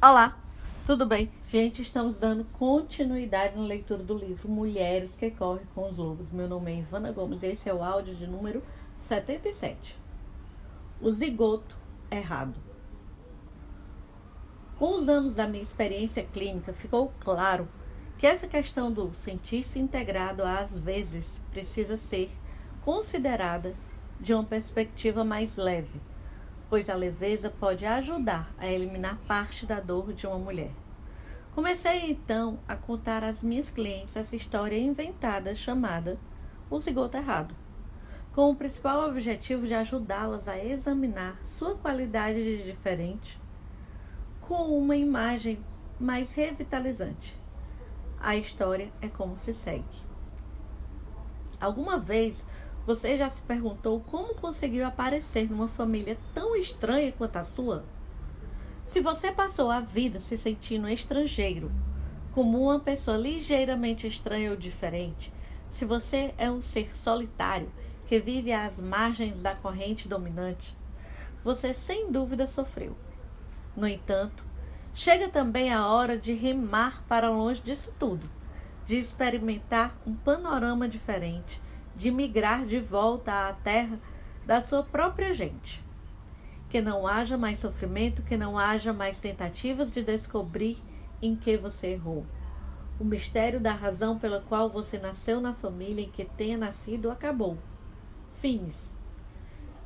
Olá, tudo bem? Gente, estamos dando continuidade na leitura do livro Mulheres que Correm com os Lobos. Meu nome é Ivana Gomes e esse é o áudio de número 77. O zigoto errado. Com os anos da minha experiência clínica, ficou claro que essa questão do sentir-se integrado às vezes precisa ser considerada de uma perspectiva mais leve, pois a leveza pode ajudar a eliminar parte da dor de uma mulher. Comecei então a contar às minhas clientes essa história inventada chamada O Zigoto Errado, com o principal objetivo de ajudá-las a examinar sua qualidade de diferente com uma imagem mais revitalizante. A história é como se segue. Alguma vez você já se perguntou como conseguiu aparecer numa família tão estranha quanto a sua? Se você passou a vida se sentindo estrangeiro, como uma pessoa ligeiramente estranha ou diferente, se você é um ser solitário que vive às margens da corrente dominante, você sem dúvida sofreu. No entanto, chega também a hora de remar para longe disso tudo, de experimentar um panorama diferente, de migrar de volta à terra da sua própria gente. Que não haja mais sofrimento, que não haja mais tentativas de descobrir em que você errou. O mistério da razão pela qual você nasceu na família em que tenha nascido acabou. Fines.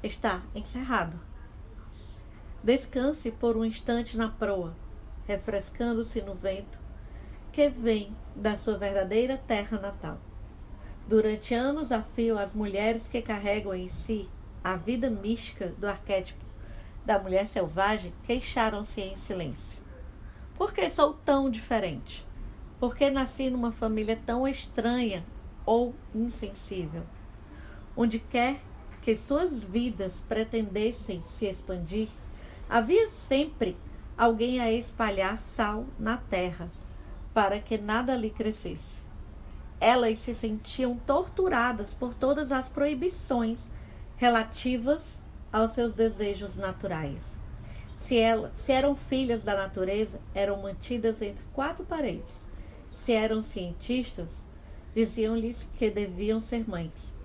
Está encerrado. Descanse por um instante na proa, refrescando-se no vento que vem da sua verdadeira terra natal. Durante anos a fio, as mulheres que carregam em si a vida mística do arquétipo da mulher selvagem queixaram-se em silêncio. Por que sou tão diferente? Por que nasci numa família tão estranha ou insensível? Onde quer que suas vidas pretendessem se expandir, havia sempre alguém a espalhar sal na terra, para que nada ali crescesse. Elas se sentiam torturadas por todas as proibições relativas aos seus desejos naturais. Se eram filhas da natureza, eram mantidas entre quatro paredes. Se eram cientistas, diziam-lhes que deviam ser mães.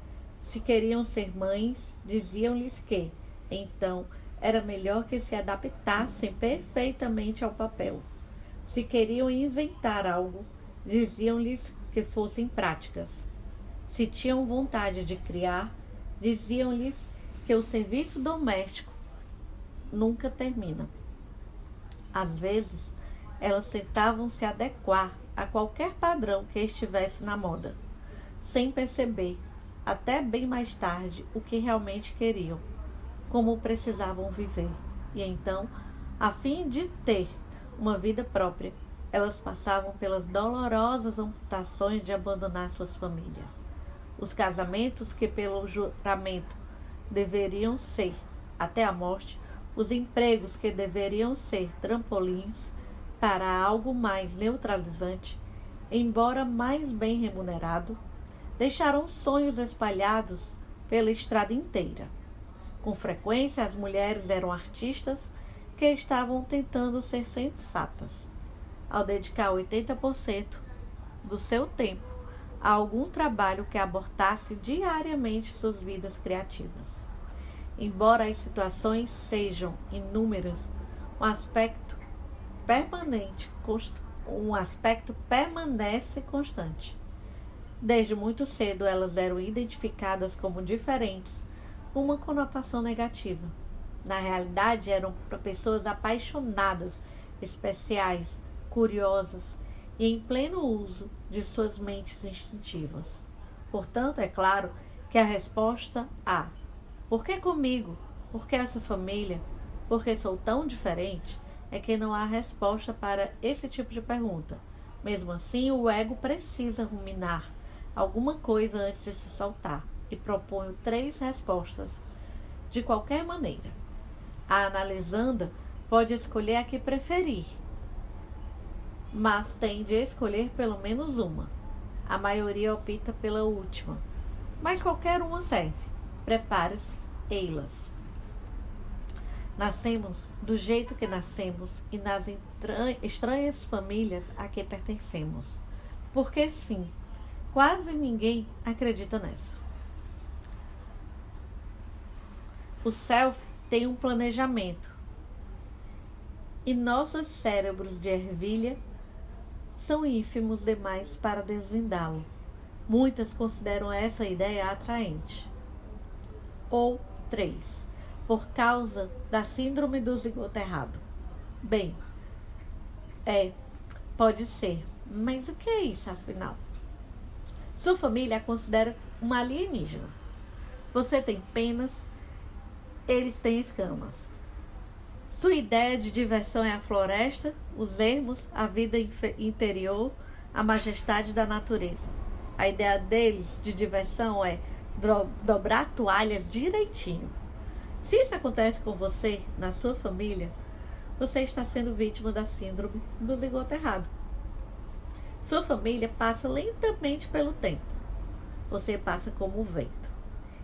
Se queriam ser mães, diziam-lhes que, então, era melhor que se adaptassem perfeitamente ao papel. Se queriam inventar algo, diziam-lhes que fossem práticas. Se tinham vontade de criar, diziam-lhes que o serviço doméstico nunca termina. Às vezes, elas tentavam se adequar a qualquer padrão que estivesse na moda, sem perceber, até bem mais tarde, o que realmente queriam, como precisavam viver. E então, a fim de ter uma vida própria, elas passavam pelas dolorosas amputações de abandonar suas famílias. Os casamentos que pelo juramento deveriam ser, até a morte, os empregos que deveriam ser trampolins para algo mais neutralizante, embora mais bem remunerado, deixaram sonhos espalhados pela estrada inteira. Com frequência, as mulheres eram artistas que estavam tentando ser sensatas, ao dedicar 80% do seu tempo a algum trabalho que abortasse diariamente suas vidas criativas. Embora as situações sejam inúmeras, um aspecto permanece constante. Desde muito cedo elas eram identificadas como diferentes, com uma conotação negativa. Na realidade, eram pessoas apaixonadas, especiais, curiosas e em pleno uso de suas mentes instintivas. Portanto, é claro que a resposta a "por que comigo? Por que essa família? Por que sou tão diferente?" é que não há resposta para esse tipo de pergunta. Mesmo assim, o ego precisa ruminar alguma coisa antes de se soltar, e proponho 3 respostas de qualquer maneira. A analisanda pode escolher a que preferir, mas tem de escolher pelo menos uma. A maioria opta pela última, mas qualquer uma serve. Prepare-se, ei-las. Nascemos do jeito que nascemos e nas estranhas famílias a que pertencemos. Porque sim, quase ninguém acredita nessa. O self tem um planejamento e nossos cérebros de ervilha são ínfimos demais para desvendá-lo. Muitas consideram essa ideia atraente. Ou 3. Por causa da síndrome do zigoto errado. Bem, pode ser, mas o que é isso afinal? Sua família a considera uma alienígena. Você tem penas, eles têm escamas. Sua ideia de diversão é a floresta, os ermos, a vida interior, a majestade da natureza. A ideia deles de diversão é dobrar toalhas direitinho. Se isso acontece com você, na sua família, você está sendo vítima da síndrome do zigoto errado. Sua família passa lentamente pelo tempo. Você passa como o vento.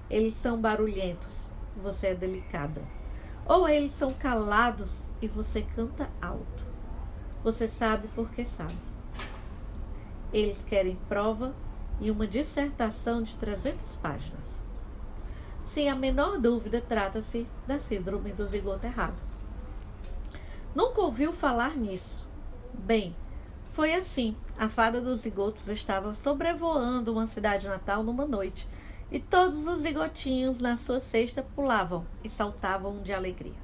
Eles são barulhentos, você é delicada. Ou eles são calados e você canta alto. Você sabe porque sabe. Eles querem prova e uma dissertação de 300 páginas. Sem a menor dúvida, trata-se da síndrome do zigoto errado. Nunca ouviu falar nisso? Bem, foi assim. A fada dos zigotos estava sobrevoando uma cidade natal numa noite, e todos os zigotinhos na sua cesta pulavam e saltavam de alegria.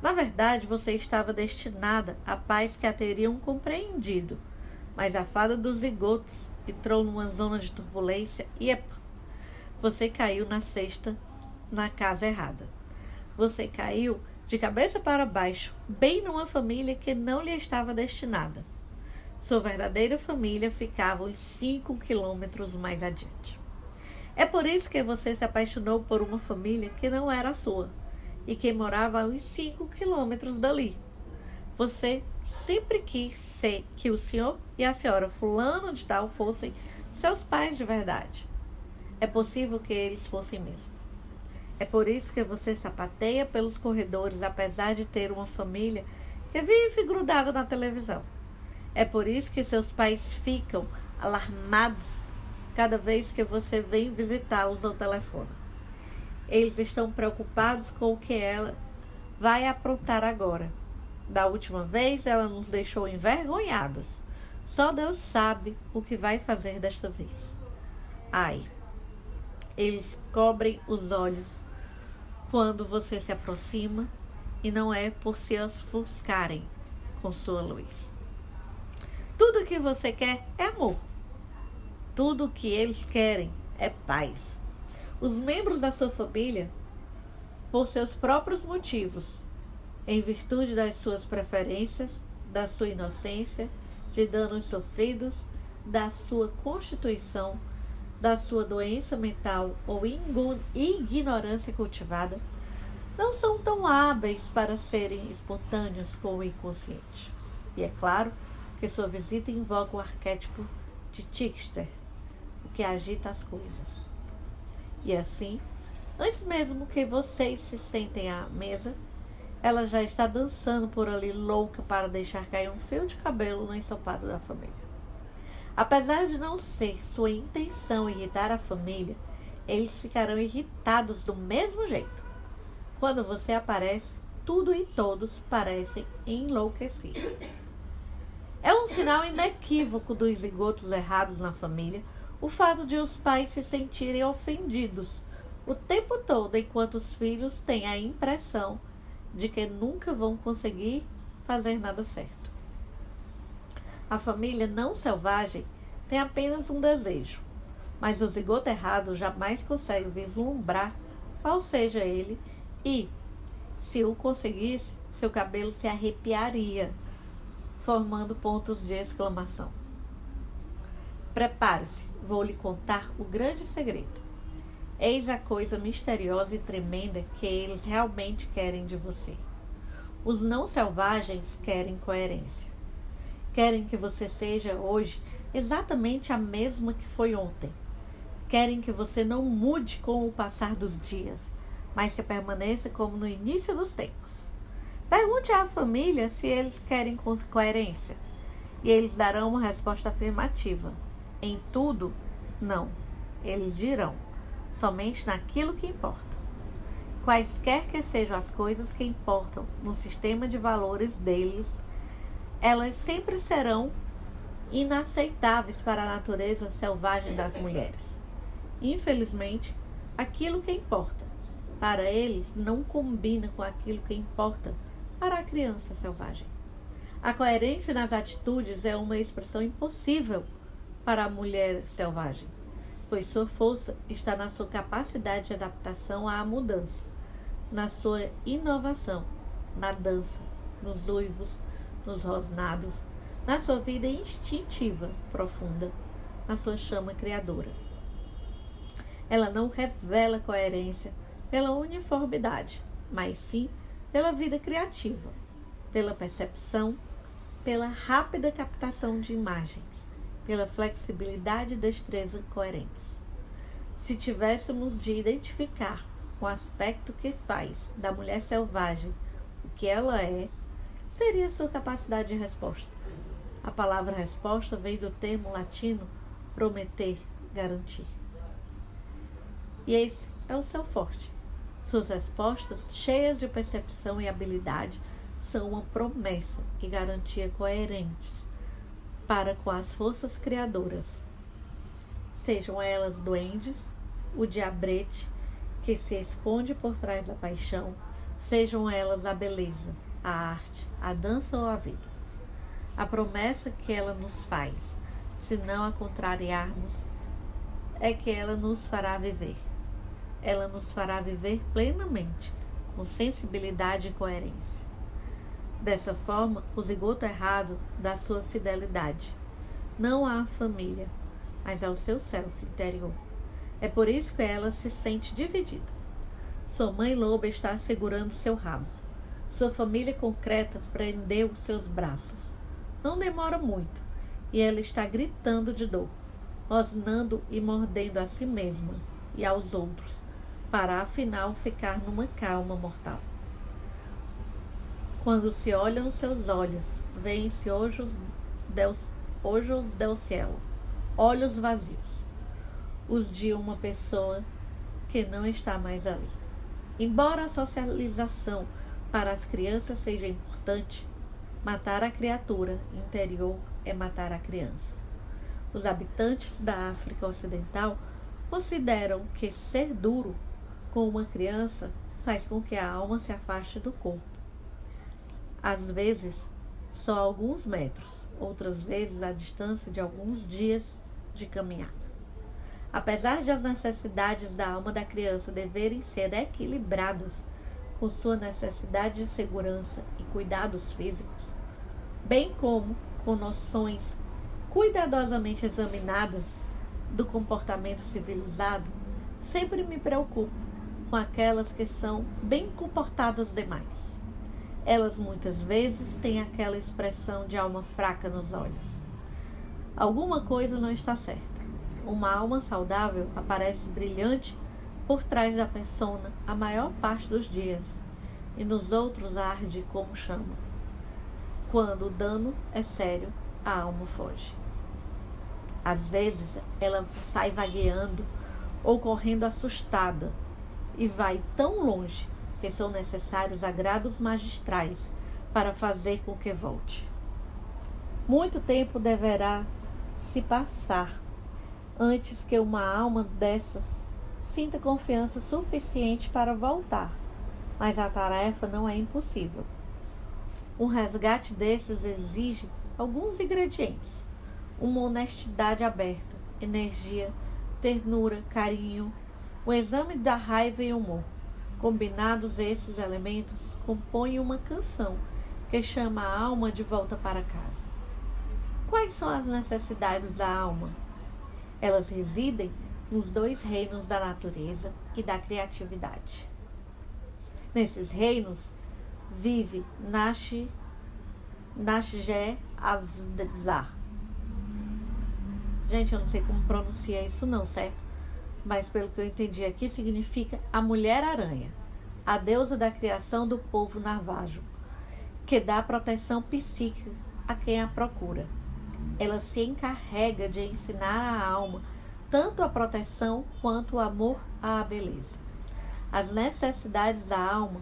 Na verdade, você estava destinada à paz que a teriam compreendido, mas a fada dos zigotos entrou numa zona de turbulência e você caiu na cesta na casa errada. Você caiu de cabeça para baixo, bem numa família que não lhe estava destinada. Sua verdadeira família ficava uns 5 quilômetros mais adiante. É por isso que você se apaixonou por uma família que não era a sua e que morava a uns 5 quilômetros dali. Você sempre quis ser que o senhor e a senhora fulano de tal fossem seus pais de verdade. É possível que eles fossem mesmo. É por isso que você sapateia pelos corredores, apesar de ter uma família que vive grudada na televisão. É por isso que seus pais ficam alarmados cada vez que você vem visitá-los ao telefone. Eles estão preocupados com o que ela vai aprontar agora. Da última vez, ela nos deixou envergonhados. Só Deus sabe o que vai fazer desta vez. Ai, eles cobrem os olhos quando você se aproxima e não é por se ofuscarem com sua luz. Tudo o que você quer é amor. Tudo o que eles querem é paz. Os membros da sua família, por seus próprios motivos, em virtude das suas preferências, da sua inocência, de danos sofridos, da sua constituição, da sua doença mental ou ignorância cultivada, não são tão hábeis para serem espontâneos com o inconsciente. E é claro que sua visita invoca o arquétipo de Trickster, o que agita as coisas. E assim, antes mesmo que vocês se sentem à mesa, ela já está dançando por ali, louca para deixar cair um fio de cabelo no ensopado da família. Apesar de não ser sua intenção irritar a família, eles ficarão irritados do mesmo jeito. Quando você aparece, tudo e todos parecem enlouquecer. É um sinal inequívoco dos zigotos errados na família o fato de os pais se sentirem ofendidos o tempo todo, enquanto os filhos têm a impressão de que nunca vão conseguir fazer nada certo. A família não selvagem tem apenas um desejo, mas o zigoto errado jamais consegue vislumbrar qual seja ele e, se o conseguisse, seu cabelo se arrepiaria, formando pontos de exclamação. Prepare-se, vou lhe contar o grande segredo. Eis a coisa misteriosa e tremenda que eles realmente querem de você. Os não selvagens querem coerência. Querem que você seja hoje exatamente a mesma que foi ontem. Querem que você não mude com o passar dos dias, mas que permaneça como no início dos tempos. Pergunte à família se eles querem coerência, e eles darão uma resposta afirmativa. Em tudo, não. Eles dirão, somente naquilo que importa. Quaisquer que sejam as coisas que importam no sistema de valores deles, elas sempre serão inaceitáveis para a natureza selvagem das mulheres. Infelizmente, aquilo que importa para eles não combina com aquilo que importa para a criança selvagem. A coerência nas atitudes é uma expressão impossível para a mulher selvagem, pois sua força está na sua capacidade de adaptação à mudança, na sua inovação, na dança, nos uivos, nos rosnados, na sua vida instintiva profunda, na sua chama criadora. Ela não revela coerência pela uniformidade, mas sim pela vida criativa, pela percepção, pela rápida captação de imagens, pela flexibilidade e destreza coerentes. Se tivéssemos de identificar o aspecto que faz da mulher selvagem o que ela é, seria sua capacidade de resposta. A palavra resposta vem do termo latino prometer, garantir. E esse é o seu forte. Suas respostas, cheias de percepção e habilidade, são uma promessa e garantia coerentes para com as forças criadoras. Sejam elas duendes, o diabrete que se esconde por trás da paixão, sejam elas a beleza, a arte, a dança ou a vida. A promessa que ela nos faz, se não a contrariarmos, é que ela nos fará viver. Ela nos fará viver plenamente, com sensibilidade e coerência. Dessa forma, o zigoto errado dá sua fidelidade, não à família, mas ao seu self interior. É por isso que ela se sente dividida. Sua mãe loba está segurando seu rabo. Sua família concreta prendeu seus braços. Não demora muito, e ela está gritando de dor, rosnando e mordendo a si mesma e aos outros, para afinal ficar numa calma mortal. Quando se olha nos seus olhos, vêem-se ojos del cielo, olhos vazios, os de uma pessoa que não está mais ali. Embora a socialização para as crianças seja importante, matar a criatura interior é matar a criança. Os habitantes da África Ocidental consideram que ser duro com uma criança faz com que a alma se afaste do corpo. Às vezes, só alguns metros, outras vezes a distância de alguns dias de caminhada. Apesar de as necessidades da alma da criança deverem ser equilibradas com sua necessidade de segurança e cuidados físicos, bem como com noções cuidadosamente examinadas do comportamento civilizado, sempre me preocupo com aquelas que são bem comportadas demais. Elas muitas vezes têm aquela expressão de alma fraca nos olhos. Alguma coisa não está certa. Uma alma saudável aparece brilhante por trás da persona a maior parte dos dias, e nos outros arde como chama. Quando o dano é sério, a alma foge. Às vezes, ela sai vagueando ou correndo assustada e vai tão longe que são necessários agrados magistrais para fazer com que volte. Muito tempo deverá se passar antes que uma alma dessas sinta confiança suficiente para voltar, mas a tarefa não é impossível. Um resgate desses exige alguns ingredientes: uma honestidade aberta, energia, ternura, carinho, o exame da raiva e humor. Combinados esses elementos, compõem uma canção que chama a alma de volta para casa. Quais são as necessidades da alma? Elas residem nos dois reinos da natureza e da criatividade. Nesses reinos vive Nashje Azar. Gente, eu não sei como pronuncia isso não, certo? Mas pelo que eu entendi aqui, significa a mulher-aranha. a deusa da criação do povo Navajo, que dá proteção psíquica a quem a procura. Ela se encarrega de ensinar à alma tanto a proteção quanto o amor à beleza. As necessidades da alma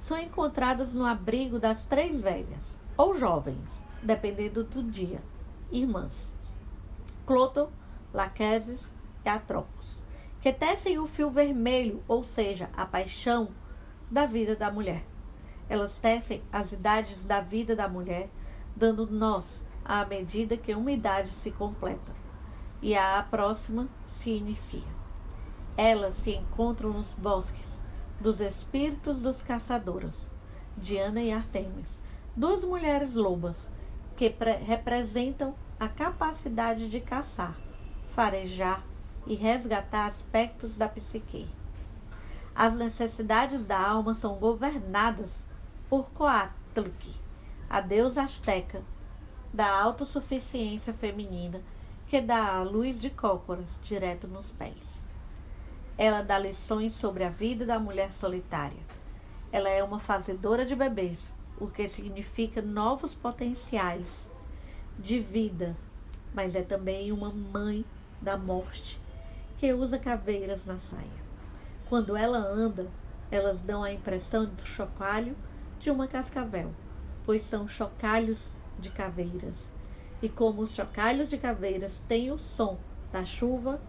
são encontradas no abrigo das 3 velhas, ou jovens, dependendo do dia, irmãs, Cloto, Laqueses e Atropos, que tecem o fio vermelho, ou seja, a paixão da vida da mulher. Elas tecem as idades da vida da mulher, dando nós à medida que uma idade se completa e a próxima se inicia. Elas se encontram nos bosques dos espíritos dos caçadoras, Diana e Artemis, 2 mulheres lobas que representam a capacidade de caçar, farejar e resgatar aspectos da psique. As necessidades da alma são governadas por Coatlic, a deusa asteca da autossuficiência feminina, que dá a luz de cócoras direto nos pés. Ela dá lições sobre a vida da mulher solitária. Ela é uma fazedora de bebês, o que significa novos potenciais de vida, mas é também uma mãe da morte que usa caveiras na saia. Quando ela anda, elas dão a impressão do chocalho de uma cascavel, pois são chocalhos de caveiras. E como os chocalhos de caveiras têm o som da chuva,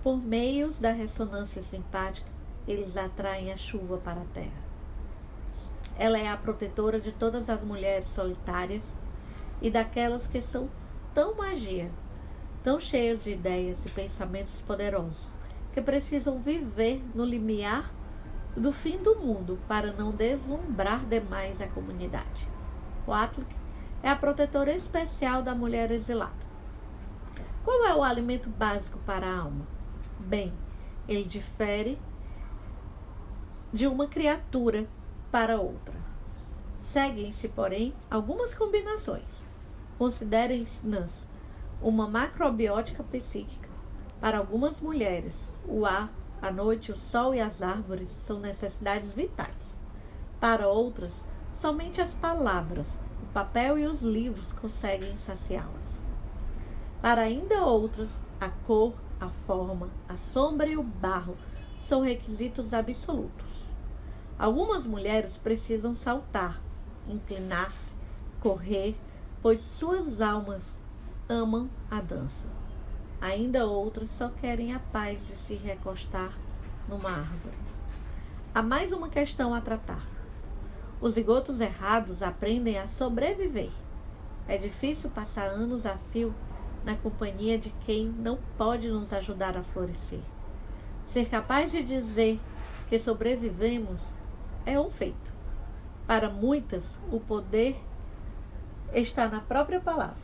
por meios da ressonância simpática, eles atraem a chuva para a terra. Ela é a protetora de todas as mulheres solitárias e daquelas que são tão magia, tão cheias de ideias e pensamentos poderosos, que precisam viver no limiar do fim do mundo para não deslumbrar demais a comunidade. Coatlic é a protetora especial da mulher exilada. Qual é o alimento básico para a alma? Bem, ele difere de uma criatura para outra. Seguem-se, porém, algumas combinações. Considerem-nas uma macrobiótica psíquica. Para algumas mulheres, o ar, a noite, o sol e as árvores são necessidades vitais. Para outras, somente as palavras, o papel e os livros conseguem saciá-las. Para ainda outras, a cor, a forma, a sombra e o barro são requisitos absolutos. Algumas mulheres precisam saltar, inclinar-se, correr, pois suas almas amam a dança. Ainda outras só querem a paz de se recostar numa árvore. Há mais uma questão a tratar. Os zigotos errados aprendem a sobreviver. É difícil passar anos a fio na companhia de quem não pode nos ajudar a florescer. Ser capaz de dizer que sobrevivemos é um feito. Para muitas, o poder está na própria palavra.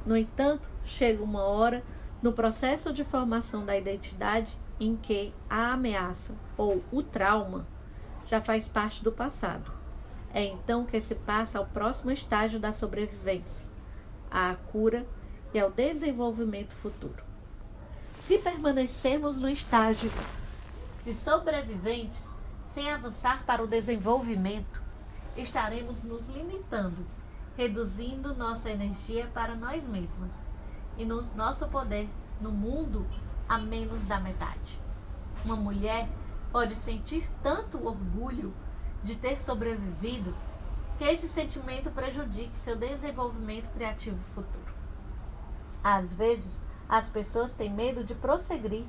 No entanto, chega uma hora no processo de formação da identidade em que a ameaça ou o trauma já faz parte do passado. É então que se passa ao próximo estágio da sobrevivência, à cura e ao desenvolvimento futuro. Se permanecermos no estágio de sobreviventes, sem avançar para o desenvolvimento, estaremos nos limitando, reduzindo nossa energia para nós mesmas e nosso poder no mundo a menos da metade. Uma mulher pode sentir tanto orgulho de ter sobrevivido que esse sentimento prejudique seu desenvolvimento criativo futuro. Às vezes, as pessoas têm medo de prosseguir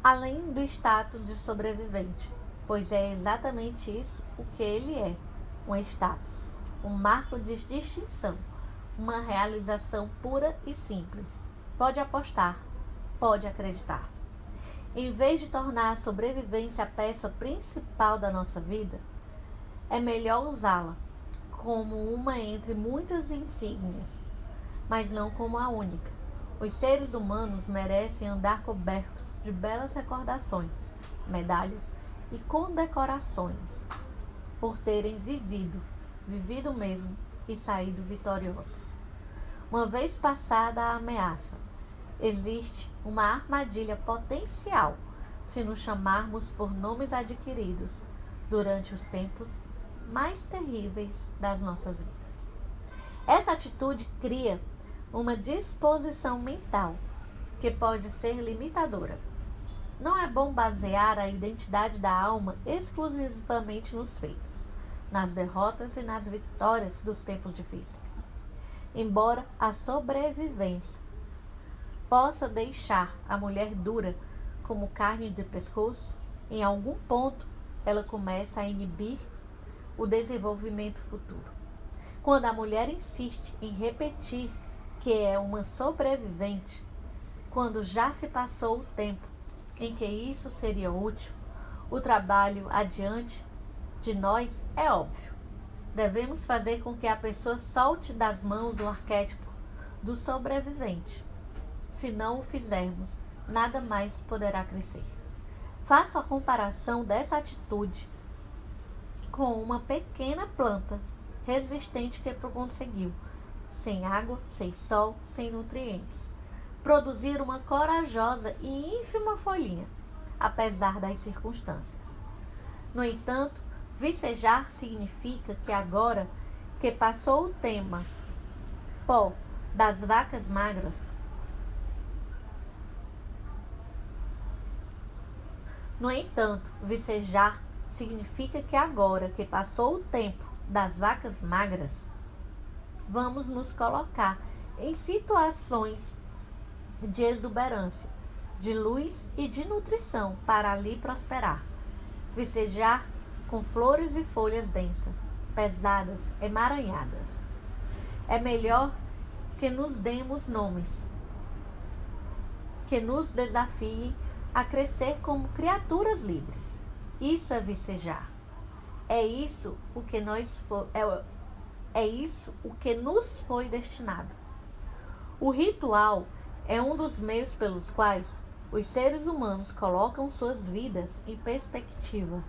além do status de sobrevivente, pois é exatamente isso o que ele é, um status, um marco de distinção, uma realização pura e simples. Pode apostar, pode acreditar. Em vez de tornar a sobrevivência a peça principal da nossa vida, é melhor usá-la como uma entre muitas insígnias, mas não como a única. Os seres humanos merecem andar cobertos de belas recordações, medalhas e condecorações por terem vivido mesmo e saído vitoriosos. Uma vez passada a ameaça, existe uma armadilha potencial se nos chamarmos por nomes adquiridos, durante os tempos mais terríveis das nossas vidas. Essa atitude cria uma disposição mental que pode ser limitadora. Não é bom basear a identidade da alma exclusivamente nos feitos, nas derrotas e nas vitórias dos tempos difíceis. Embora a sobrevivência possa deixar a mulher dura como carne de pescoço, em algum ponto ela começa a inibir o desenvolvimento futuro. Quando a mulher insiste em repetir que é uma sobrevivente, quando já se passou o tempo em que isso seria útil, o trabalho adiante de nós é óbvio. Devemos fazer com que a pessoa solte das mãos o arquétipo do sobrevivente. Se não o fizermos, nada mais poderá crescer. Faço a comparação dessa atitude com uma pequena planta resistente que conseguiu, sem água, sem sol, sem nutrientes, produzir uma corajosa e ínfima folhinha, apesar das circunstâncias. No entanto, vicejar significa que agora que passou o tema pó das vacas magras, das vacas magras, vamos nos colocar em situações de exuberância, de luz e de nutrição para ali prosperar. Vicejar com flores e folhas densas, pesadas, emaranhadas. É melhor que nos demos nomes, que nos desafiem a crescer como criaturas livres. Isso é vicejar. É isso o que nos foi destinado. O ritual é um dos meios pelos quais os seres humanos colocam suas vidas em perspectiva.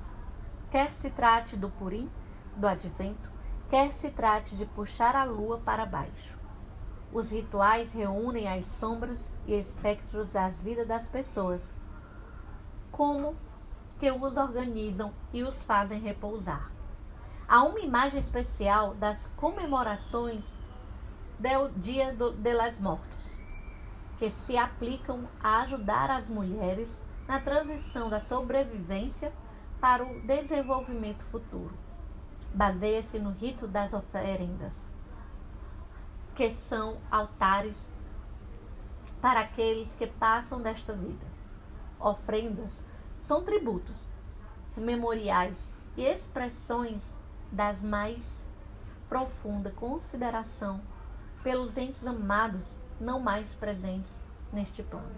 Quer se trate do Purim, do Advento, quer se trate de puxar a lua para baixo. Os rituais reúnem as sombras e espectros das vidas das pessoas, como que os organizam e os fazem repousar. Há uma imagem especial das comemorações do Dia de los Mortos, que se aplicam a ajudar as mulheres na transição da sobrevivência para o desenvolvimento futuro. Baseia-se no rito das oferendas, que são altares para aqueles que passam desta vida. Ofrendas são tributos, memoriais e expressões das mais profunda consideração pelos entes amados não mais presentes neste plano.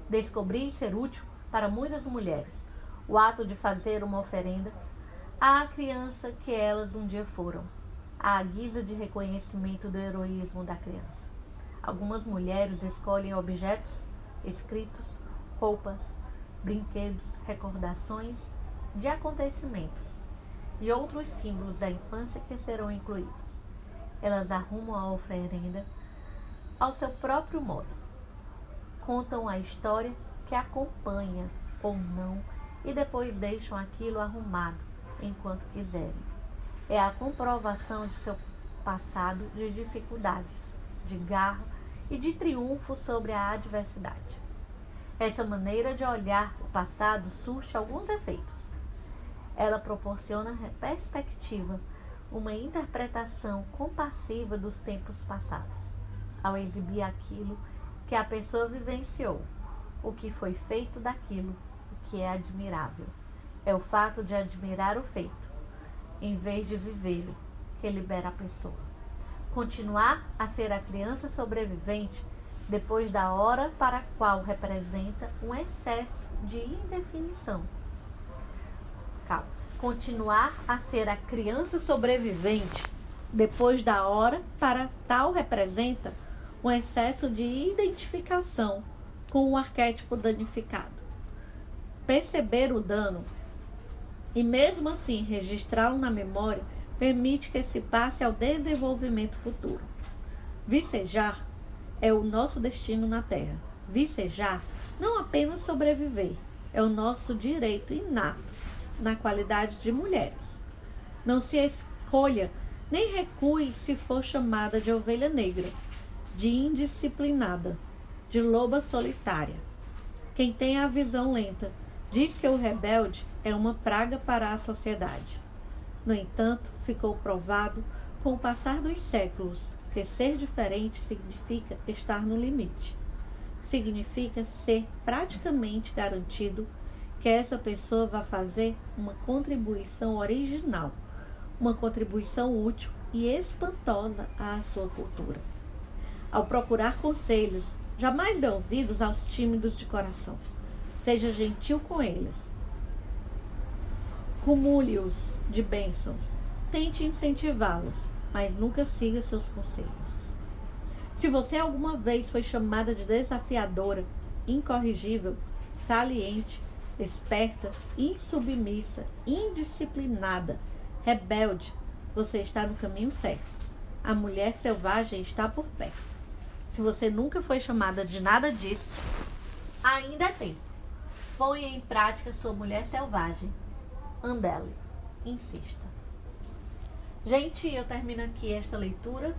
Descobri e ser útil para muitas mulheres o ato de fazer uma oferenda à criança que elas um dia foram, à guisa de reconhecimento do heroísmo da criança. Algumas mulheres escolhem objetos, escritos, roupas, brinquedos, recordações de acontecimentos e outros símbolos da infância que serão incluídos. Elas arrumam a oferenda ao seu próprio modo. Contam a história que acompanha ou não e depois deixam aquilo arrumado enquanto quiserem. É a comprovação de seu passado de dificuldades, de garra e de triunfo sobre a adversidade. Essa maneira de olhar o passado surte alguns efeitos. Ela proporciona perspectiva, uma interpretação compassiva dos tempos passados, ao exibir aquilo que a pessoa vivenciou, o que foi feito daquilo, o que é admirável. É o fato de admirar o feito, em vez de vivê-lo, que libera a pessoa. Continuar a ser a criança sobrevivente depois da hora para a qual representa um excesso de indefinição. Continuar a ser a criança sobrevivente depois da hora para tal representa um excesso de identificação com o arquétipo danificado. Perceber o dano e mesmo assim registrá-lo na memória permite que se passe ao desenvolvimento futuro. Vicejar é o nosso destino na Terra. Vicejar não apenas sobreviver, é o nosso direito inato. na qualidade de mulheres. Não se escolha nem recue se for chamada de ovelha negra, de indisciplinada, de loba solitária. Quem tem a visão lenta diz que o rebelde é uma praga para a sociedade. No entanto, ficou provado, com o passar dos séculos, que ser diferente significa estar no limite. Significa ser praticamente garantido que essa pessoa vai fazer uma contribuição original, uma contribuição útil e espantosa à sua cultura. Ao procurar conselhos, jamais dê ouvidos aos tímidos de coração. Seja gentil com eles. Cumule-os de bênçãos. Tente incentivá-los, mas nunca siga seus conselhos. Se você alguma vez foi chamada de desafiadora, incorrigível, saliente, esperta, insubmissa, indisciplinada, rebelde, você está no caminho certo. A mulher selvagem está por perto. Se você nunca foi chamada de nada disso, ainda é tempo. Ponha em prática sua mulher selvagem. Andele. Insista. Gente, eu termino aqui esta leitura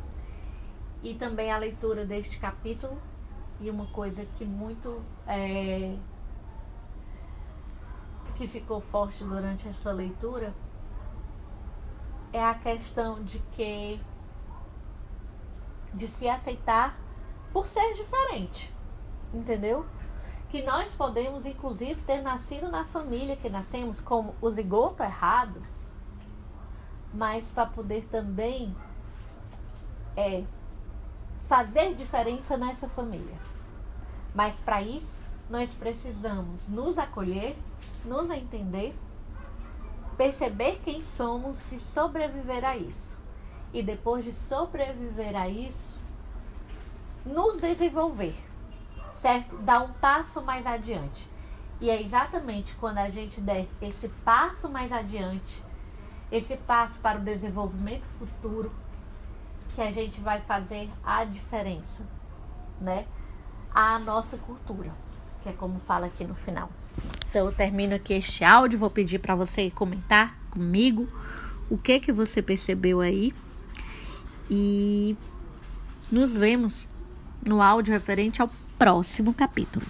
e também a leitura deste capítulo. E uma coisa que muito que ficou forte durante esta leitura é a questão de se aceitar por ser diferente, entendeu? Que nós podemos, inclusive, ter nascido na família que nascemos como o zigoto errado, mas para poder também fazer diferença nessa família. Mas para isso, nós precisamos nos acolher, nos entender, perceber quem somos e sobreviver a isso. E depois de sobreviver a isso, nos desenvolver, certo? Dar um passo mais adiante. E é exatamente quando a gente der esse passo mais adiante, esse passo para o desenvolvimento futuro, que a gente vai fazer a diferença, né? A nossa cultura, que é como fala aqui no final. Então eu termino aqui este áudio, vou pedir para você comentar comigo o que você percebeu aí e nos vemos no áudio referente ao próximo capítulo.